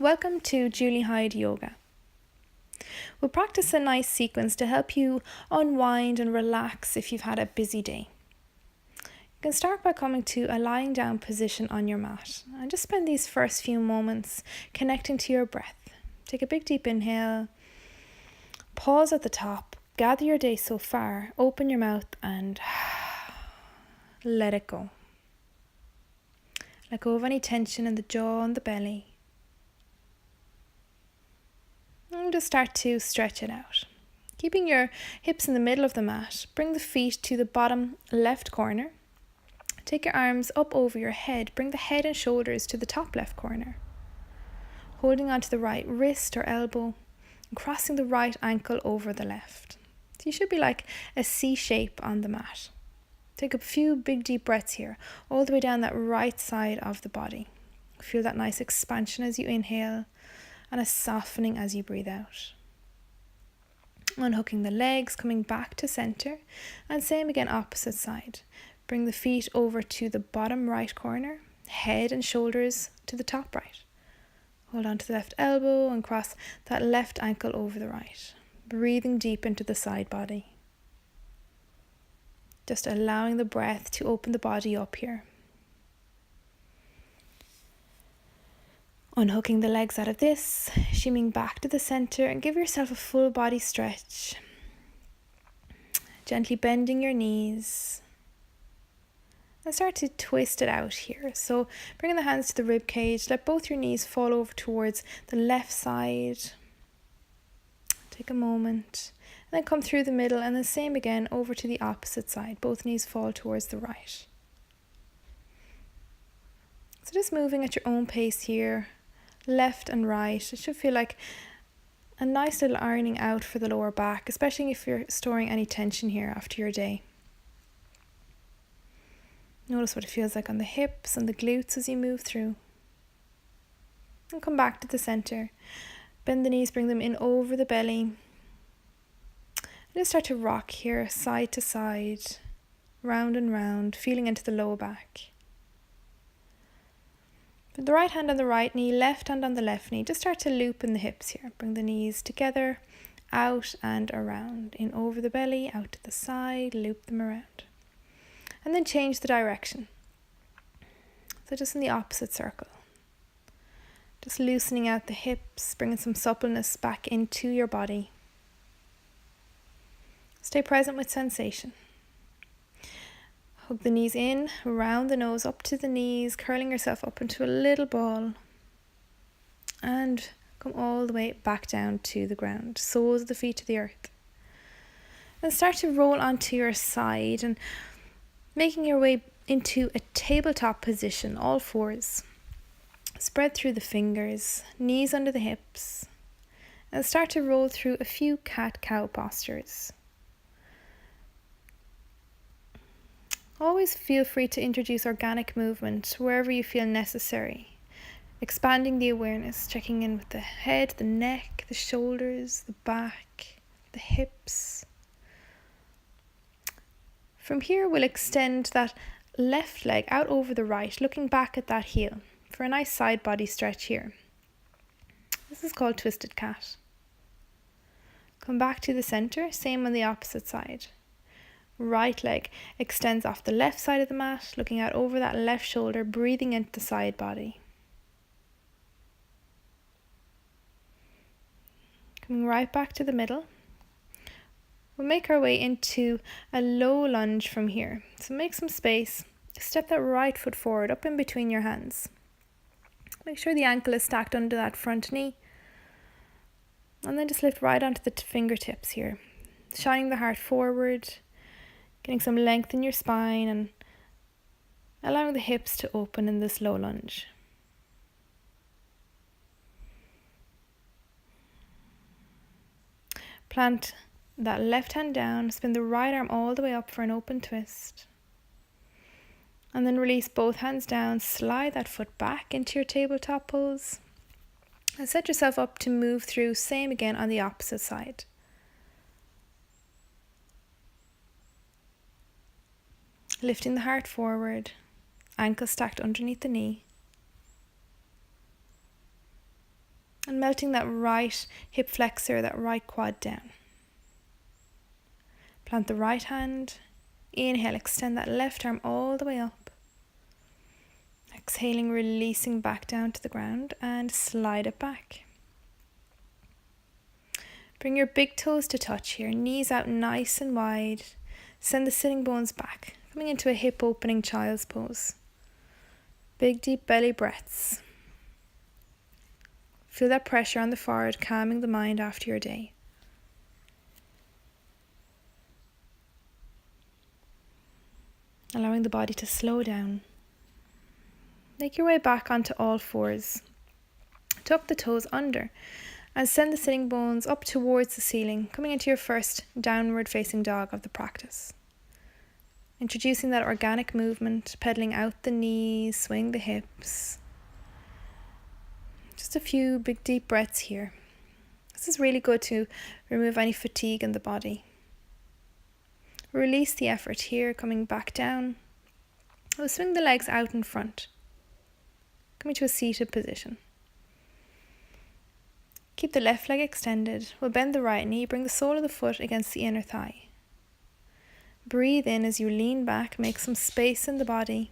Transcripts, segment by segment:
Welcome to Julie Hyde Yoga. We'll practice a nice sequence to help you unwind and relax if you've had a busy day. You can start by coming to a lying down position on your mat and just spend these first few moments connecting to your breath. Take a big deep inhale, pause at the top, gather your day so far, open your mouth and let it go. Let go of any tension in the jaw and the belly. And just start to stretch it out. Keeping your hips in the middle of the mat, bring the feet to the bottom left corner. Take your arms up over your head, bring the head and shoulders to the top left corner. Holding onto the right wrist or elbow and crossing the right ankle over the left. So you should be like a C shape on the mat. Take a few big deep breaths here, all the way down that right side of the body. Feel that nice expansion as you inhale and a softening as you breathe out. Unhooking the legs, coming back to center, and same again opposite side. Bring the feet over to the bottom right corner, head and shoulders to the top right. Hold on to the left elbow and cross that left ankle over the right. Breathing deep into the side body. Just allowing the breath to open the body up here. Unhooking the legs out of this, shimmying back to the center and give yourself a full body stretch. Gently bending your knees. And start to twist it out here. So bringing the hands to the rib cage, let both your knees fall over towards the left side. Take a moment. And then come through the middle and the same again over to the opposite side. Both knees fall towards the right. So just moving at your own pace here, left and right. It should feel like a nice little ironing out for the lower back, especially if you're storing any tension here after your day. Notice what it feels like on the hips and the glutes as you move through. And come back to the center. Bend the knees, bring them in over the belly. And just start to rock here, side to side, round and round, feeling into the lower back. With the right hand on the right knee, left hand on the left knee, just start to loop in the hips here. Bring the knees together, out and around, in over the belly, out to the side, loop them around. And then change the direction. So just in the opposite circle. Just loosening out the hips, bringing some suppleness back into your body. Stay present with sensation. Hug the knees in, round the nose, up to the knees, curling yourself up into a little ball. And come all the way back down to the ground, soles of the feet to the earth. And start to roll onto your side and making your way into a tabletop position, all fours. Spread through the fingers, knees under the hips, and start to roll through a few cat-cow postures. Always feel free to introduce organic movement wherever you feel necessary. Expanding the awareness, checking in with the head, the neck, the shoulders, the back, the hips. From here, we'll extend that left leg out over the right, looking back at that heel for a nice side body stretch here. This is called twisted cat. Come back to the center, same on the opposite side. Right leg extends off the left side of the mat, looking out over that left shoulder, breathing into the side body. Coming right back to the middle. We'll make our way into a low lunge from here. So make some space. Step that right foot forward, up in between your hands. Make sure the ankle is stacked under that front knee. And then just lift right onto the fingertips here. Shining the heart forward. Getting some length in your spine and allowing the hips to open in this low lunge. Plant that left hand down, spin the right arm all the way up for an open twist. And then release both hands down, slide that foot back into your tabletop pose. And set yourself up to move through, same again on the opposite side. Lifting the heart forward, ankle stacked underneath the knee. And melting that right hip flexor, that right quad down. Plant the right hand. Inhale, extend that left arm all the way up. Exhaling, releasing back down to the ground and slide it back. Bring your big toes to touch here, knees out nice and wide. Send the sitting bones back, coming into a hip opening child's pose. Big deep belly breaths. Feel that pressure on the forehead, calming the mind after your day. Allowing the body to slow down. Make your way back onto all fours. Tuck the toes under and send the sitting bones up towards the ceiling, coming into your first downward facing dog of the practice. Introducing that organic movement, pedaling out the knees, swing the hips. Just a few big deep breaths here. This is really good to remove any fatigue in the body. Release the effort here, coming back down. We'll swing the legs out in front, coming to a seated position. Keep the left leg extended. We'll bend the right knee, bring the sole of the foot against the inner thigh. Breathe in as you lean back, make some space in the body.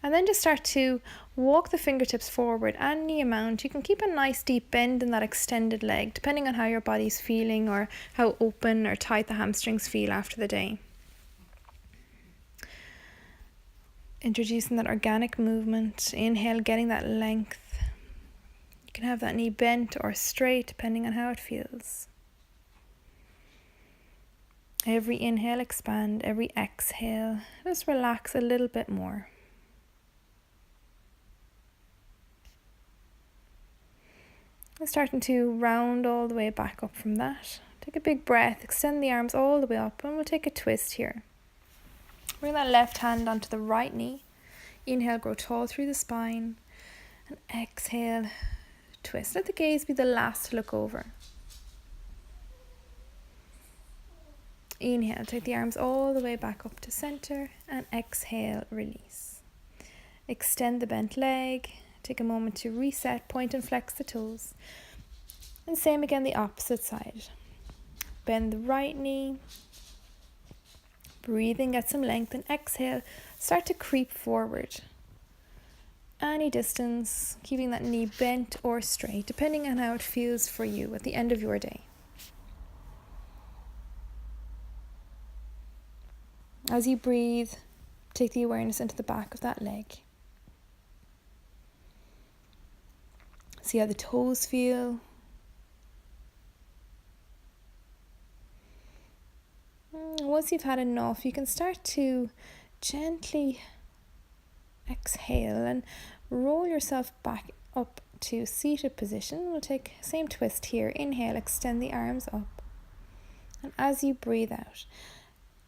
And then just start to walk the fingertips forward any amount. You can keep a nice deep bend in that extended leg, depending on how your body's feeling or how open or tight the hamstrings feel after the day. Introducing that organic movement. Inhale, getting that length. You can have that knee bent or straight, depending on how it feels. Every inhale, expand. Every exhale, just relax a little bit more. And starting to round all the way back up from that. Take a big breath, extend the arms all the way up, and we'll take a twist here. Bring that left hand onto the right knee. Inhale, grow tall through the spine. And exhale, twist. Let the gaze be the last to look over. Inhale, take the arms all the way back up to center. And exhale, release. Extend the bent leg. Take a moment to reset, point and flex the toes. And same again the opposite side. Bend the right knee. Breathing, get some length, and exhale. Start to creep forward. Any distance, keeping that knee bent or straight, depending on how it feels for you at the end of your day. As you breathe, take the awareness into the back of that leg. See how the toes feel. Once you've had enough, you can start to gently exhale and roll yourself back up to seated position. We'll take same twist here. Inhale, extend the arms up. And as you breathe out,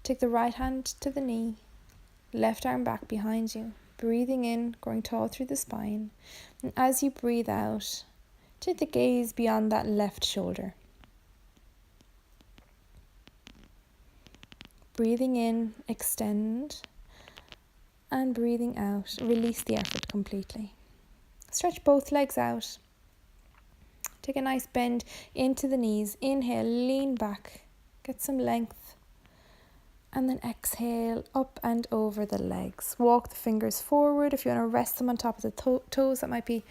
take the right hand to the knee, left arm back behind you. Breathing in, growing tall through the spine. And as you breathe out, take the gaze beyond that left shoulder. Breathing in, extend. And breathing out, release the effort completely. Stretch both legs out. Take a nice bend into the knees. Inhale, lean back. Get some length. And then exhale, up and over the legs. Walk the fingers forward. If you want to rest them on top of the toes, that might be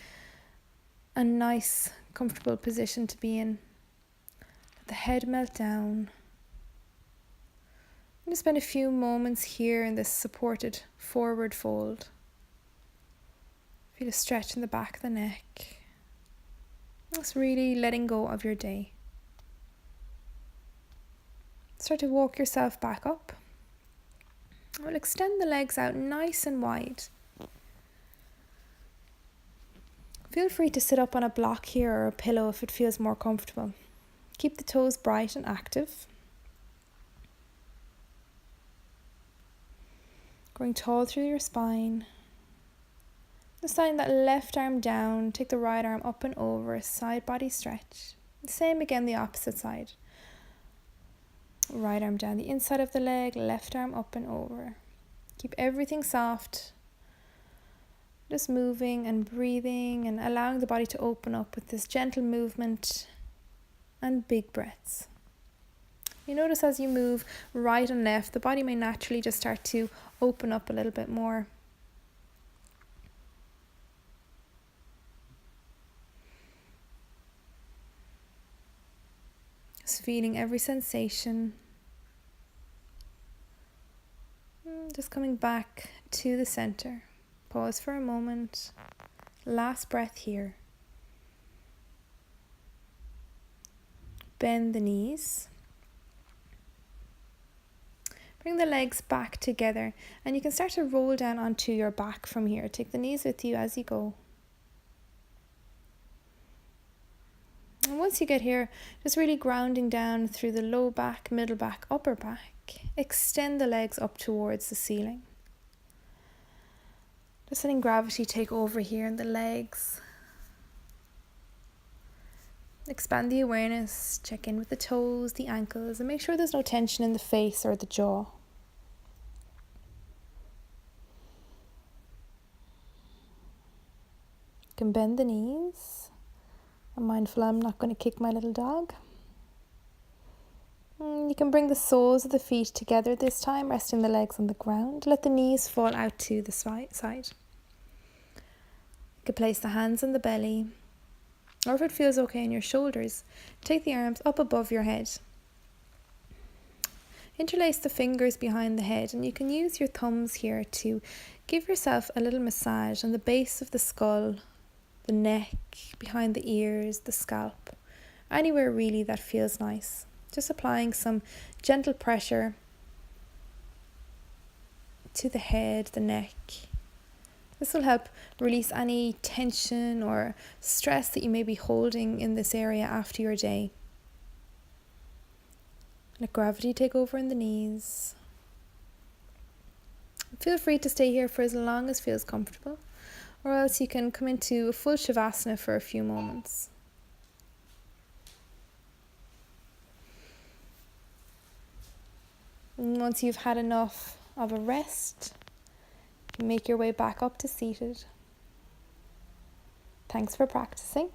a nice, comfortable position to be in. Let the head melt down. I'm going to spend a few moments here in this supported forward fold. Feel a stretch in the back of the neck. Just really letting go of your day. Start to walk yourself back up. We'll extend the legs out nice and wide. Feel free to sit up on a block here or a pillow if it feels more comfortable. Keep the toes bright and active. Growing tall through your spine. Just sliding that left arm down, take the right arm up and over, side body stretch. Same again the opposite side. Right arm down the inside of the leg, left arm up and over. Keep everything soft. Just moving and breathing and allowing the body to open up with this gentle movement and big breaths. You notice as you move right and left, the body may naturally just start to open up a little bit more. Just feeling every sensation. Just coming back to the center. Pause for a moment. Last breath here. Bend the knees. Bring the legs back together and you can start to roll down onto your back from here. Take the knees with you as you go. And once you get here, just really grounding down through the low back, middle back, upper back. Extend the legs up towards the ceiling. Just letting gravity take over here in the legs. Expand the awareness, check in with the toes, the ankles, and make sure there's no tension in the face or the jaw. You can bend the knees. I'm mindful I'm not going to kick my little dog. You can bring the soles of the feet together this time, resting the legs on the ground. Let the knees fall out to the side. You can place the hands on the belly, or if it feels okay in your shoulders, take the arms up above your head. Interlace the fingers behind the head, and you can use your thumbs here to give yourself a little massage on the base of the skull, the neck, behind the ears, the scalp, anywhere really that feels nice. Just applying some gentle pressure to the head, the neck. This will help release any tension or stress that you may be holding in this area after your day. Let gravity take over in the knees. Feel free to stay here for as long as feels comfortable, or else you can come into a full Shavasana for a few moments. And once you've had enough of a rest, make your way back up to seated. Thanks for practicing.